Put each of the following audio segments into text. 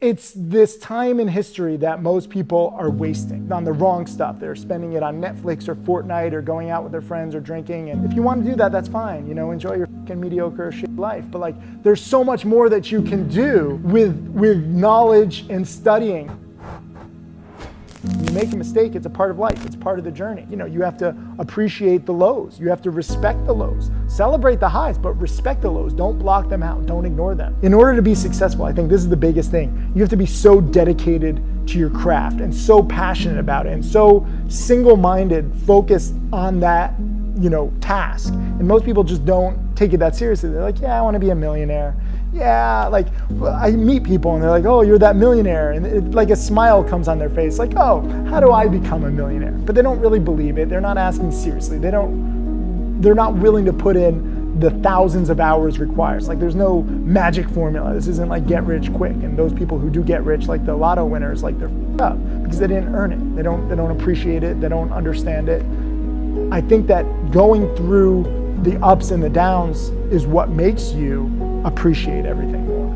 It's this time in history that most people are wasting on the wrong stuff. They're spending it on Netflix or Fortnite or going out with their friends or drinking. And if you want to do that, that's fine. You know, enjoy your fucking mediocre shit life. But like, there's so much more that you can do with knowledge and studying. When you make a mistake, it's a part of life. It's part of the journey. You know, you have to appreciate the lows. You have to respect the lows. Celebrate the highs, but respect the lows. Don't block them out. Don't ignore them. In order to be successful, I think this is the biggest thing. You have to be so dedicated to your craft and so passionate about it and so single-minded, focused on that, you know, task. And most people just don't take it that seriously. They're like, yeah, I want to be a millionaire. Yeah, like I meet people and they're like, oh, you're that millionaire. And like a smile comes on their face like, oh, how do I become a millionaire? But they don't really believe it. They're not asking seriously. They're not willing to put in the thousands of hours required. Like there's no magic formula. This isn't like get rich quick. And those people who do get rich, like the lotto winners, like they're up because they didn't earn it. They don't appreciate it. They don't understand it. I think that going through the ups and the downs is what makes you appreciate everything more.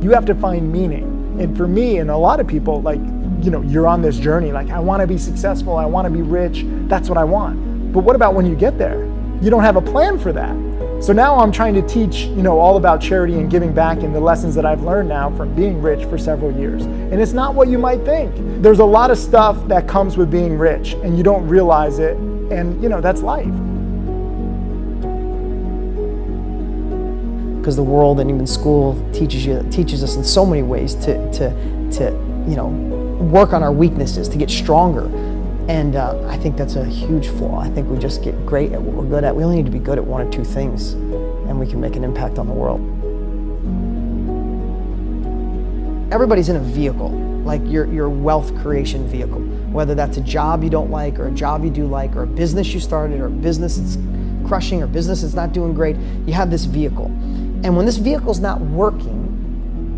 You have to find meaning. And for me and a lot of people, like, you know, you're on this journey, like, I want to be successful, I want to be rich, that's what I want. But what about when you get there? You don't have a plan for that. So now I'm trying to teach, you know, all about charity and giving back and the lessons that I've learned now from being rich for several years. And it's not what you might think. There's a lot of stuff that comes with being rich and you don't realize it. And, you know, that's life. Because the world and even school teaches us in so many ways to you know, work on our weaknesses, to get stronger. And I think that's a huge flaw. I think we just get great at what we're good at. We only need to be good at one or two things, and we can make an impact on the world. Everybody's in a vehicle, like your wealth creation vehicle. Whether that's a job you don't like, or a job you do like, or a business you started, or a business that's crushing, or business that's not doing great, you have this vehicle. And when this vehicle's not working,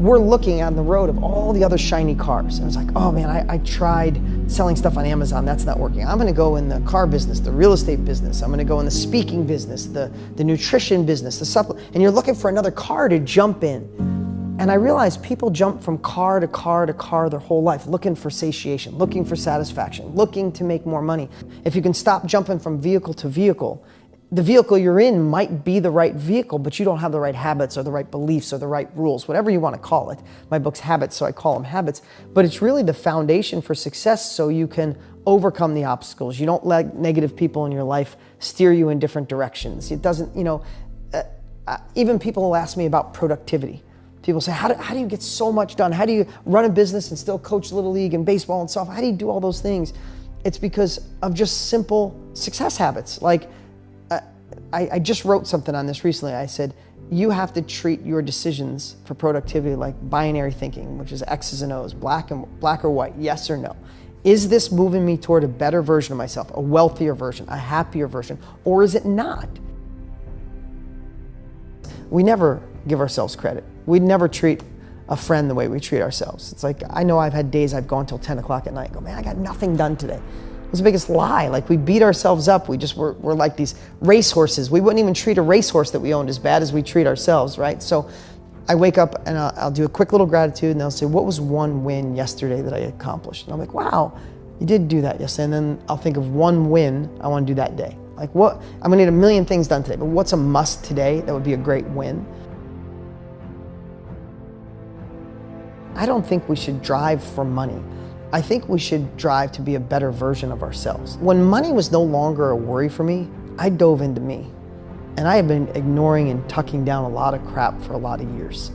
we're looking on the road of all the other shiny cars. And it's like, oh man, I tried selling stuff on Amazon, that's not working. I'm gonna go in the car business, the real estate business, I'm gonna go in the speaking business, the nutrition business, the supplement, and you're looking for another car to jump in. And I realized people jump from car to car to car their whole life, looking for satiation, looking for satisfaction, looking to make more money. If you can stop jumping from vehicle to vehicle, the vehicle you're in might be the right vehicle, but you don't have the right habits or the right beliefs or the right rules, whatever you want to call it. My book's Habits, so I call them habits. But it's really the foundation for success so you can overcome the obstacles. You don't let negative people in your life steer you in different directions. It doesn't, you know, even people will ask me about productivity. People say, how do you get so much done? How do you run a business and still coach Little League and baseball and stuff? How do you do all those things? It's because of just simple success habits. Like, I just wrote something on this recently. I said, you have to treat your decisions for productivity like binary thinking, which is X's and O's, black or white, yes or no. Is this moving me toward a better version of myself, a wealthier version, a happier version, or is it not? We never give ourselves credit. We never treat a friend the way we treat ourselves. It's like, I know I've had days I've gone till 10 o'clock at night and go, man, I got nothing done today. It was the biggest lie. Like, we beat ourselves up. We're like these racehorses. We wouldn't even treat a racehorse that we owned as bad as we treat ourselves, right? So I wake up and I'll do a quick little gratitude and they'll say, what was one win yesterday that I accomplished? And I'm like, wow, you did do that yesterday. And then I'll think of one win I want to do that day. Like, what? I'm gonna need a million things done today, but what's a must today that would be a great win? I don't think we should drive for money. I think we should drive to be a better version of ourselves. When money was no longer a worry for me, I dove into me. And I have been ignoring and tucking down a lot of crap for a lot of years.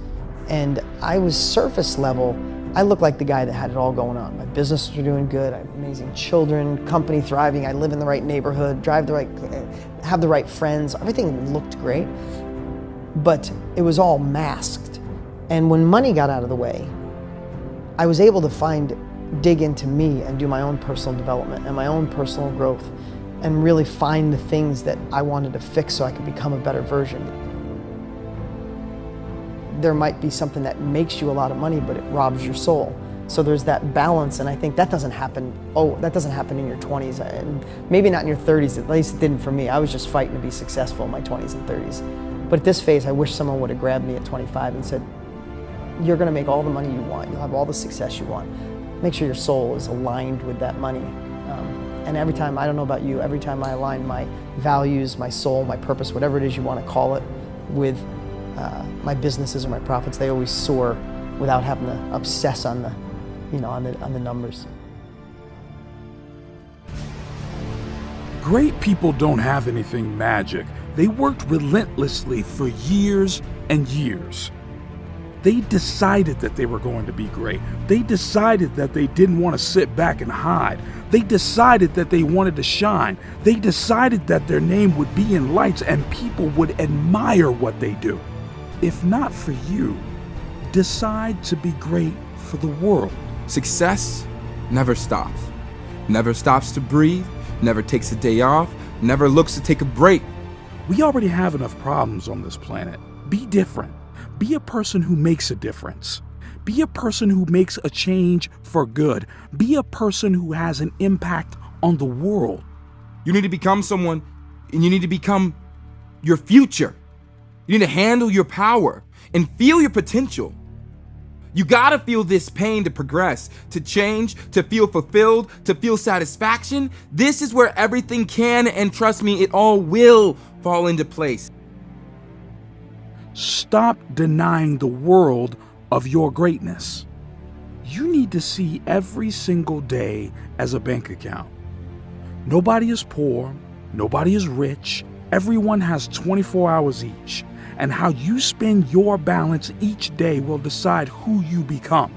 And I was surface level. I looked like the guy that had it all going on. My businesses were doing good, I have amazing children, company thriving, I live in the right neighborhood, have the right friends, everything looked great. But it was all masked. And when money got out of the way, I was able to dig into me and do my own personal development and my own personal growth and really find the things that I wanted to fix so I could become a better version. There might be something that makes you a lot of money, but it robs your soul. So there's that balance, and I think that doesn't happen. That doesn't happen in your 20s, and maybe not in your 30s. At least it didn't for me. I was just fighting to be successful in my 20s and 30s. But at this phase, I wish someone would have grabbed me at 25 and said, you're going to make all the money you want. You'll have all the success you want. Make sure your soul is aligned with that money. And every time, I don't know about you, every time I align my values, my soul, my purpose, whatever it is you want to call it, with my businesses or my profits, they always soar without having to obsess on the, on the numbers. Great people don't have anything magic. They worked relentlessly for years and years. They decided that they were going to be great. They decided that they didn't want to sit back and hide. They decided that they wanted to shine. They decided that their name would be in lights and people would admire what they do. If not for you, decide to be great for the world. Success never stops. Never stops to breathe, never takes a day off, never looks to take a break. We already have enough problems on this planet. Be different. Be a person who makes a difference. Be a person who makes a change for good. Be a person who has an impact on the world. You need to become someone, and you need to become your future. You need to handle your power and feel your potential. You gotta feel this pain to progress, to change, to feel fulfilled, to feel satisfaction. This is where everything can, and trust me, it all will fall into place. Stop denying the world of your greatness. You need to see every single day as a bank account. Nobody is poor, nobody is rich, everyone has 24 hours each, and how you spend your balance each day will decide who you become.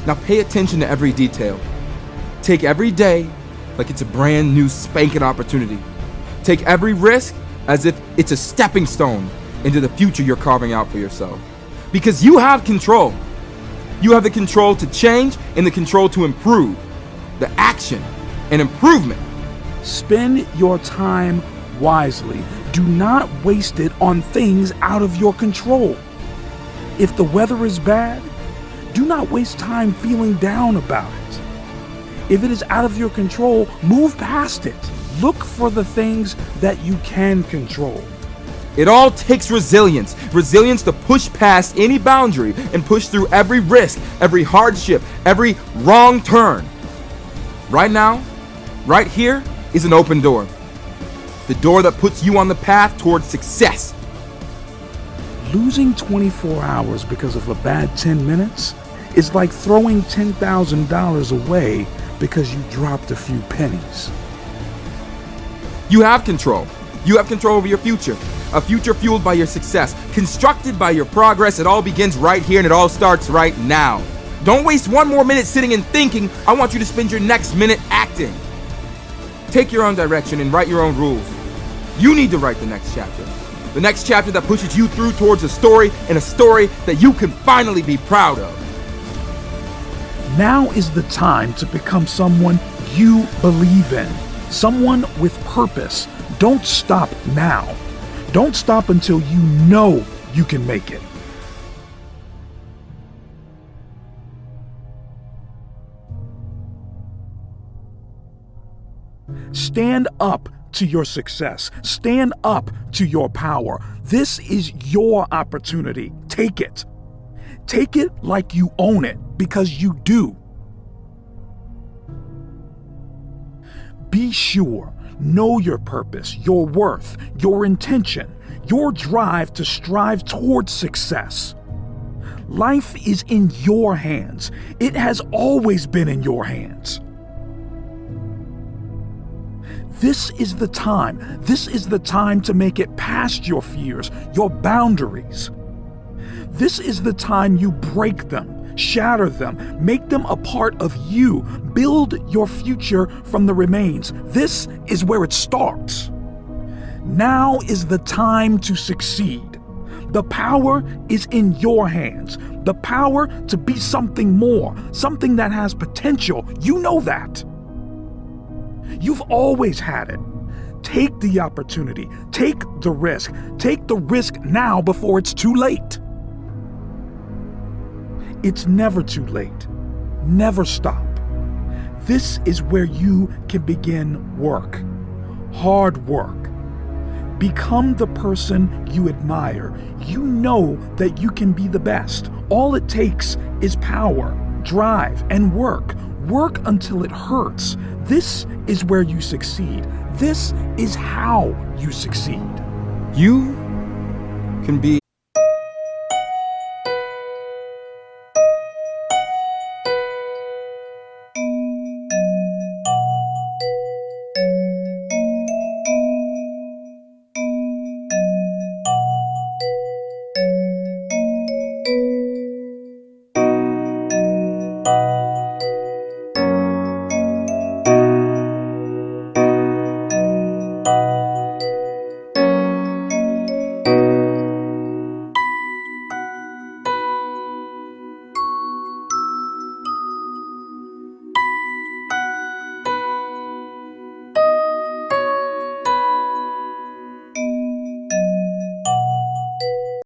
Now pay attention to every detail. Take every day like it's a brand new spanking opportunity. Take every risk as if it's a stepping stone into the future you're carving out for yourself. Because you have control. You have the control to change and the control to improve. The action and improvement. Spend your time wisely. Do not waste it on things out of your control. If the weather is bad, do not waste time feeling down about it. If it is out of your control, move past it. Look for the things that you can control. It all takes resilience. Resilience to push past any boundary and push through every risk, every hardship, every wrong turn. Right now, right here, is an open door. The door that puts you on the path towards success. Losing 24 hours because of a bad 10 minutes is like throwing $10,000 away because you dropped a few pennies. You have control. You have control over your future. A future fueled by your success, constructed by your progress. It all begins right here and it all starts right now. Don't waste one more minute sitting and thinking. I want you to spend your next minute acting. Take your own direction and write your own rules. You need to write the next chapter. The next chapter that pushes you through towards a story, and a story that you can finally be proud of. Now is the time to become someone you believe in. Someone with purpose. Don't stop now. Don't stop until you know you can make it. Stand up to your success. Stand up to your power. This is your opportunity. Take it. Take it like you own it, because you do. Be sure. Know your purpose, your worth, your intention, your drive to strive towards success. Life is in your hands. It has always been in your hands. This is the time. This is the time to make it past your fears, your boundaries. This is the time you break them, shatter them, make them a part of you. Build your future from the remains. This is where it starts. Now is the time to succeed. The power is in your hands. The power to be something more, something that has potential. You know that. You've always had it. Take the opportunity. Take the risk. Take the risk now before it's too late. It's never too late. Never stop. This is where you can begin work. Hard work. Become the person you admire. You know that you can be the best. All it takes is power, drive, and work. Work until it hurts. This is where you succeed. This is how you succeed. You can be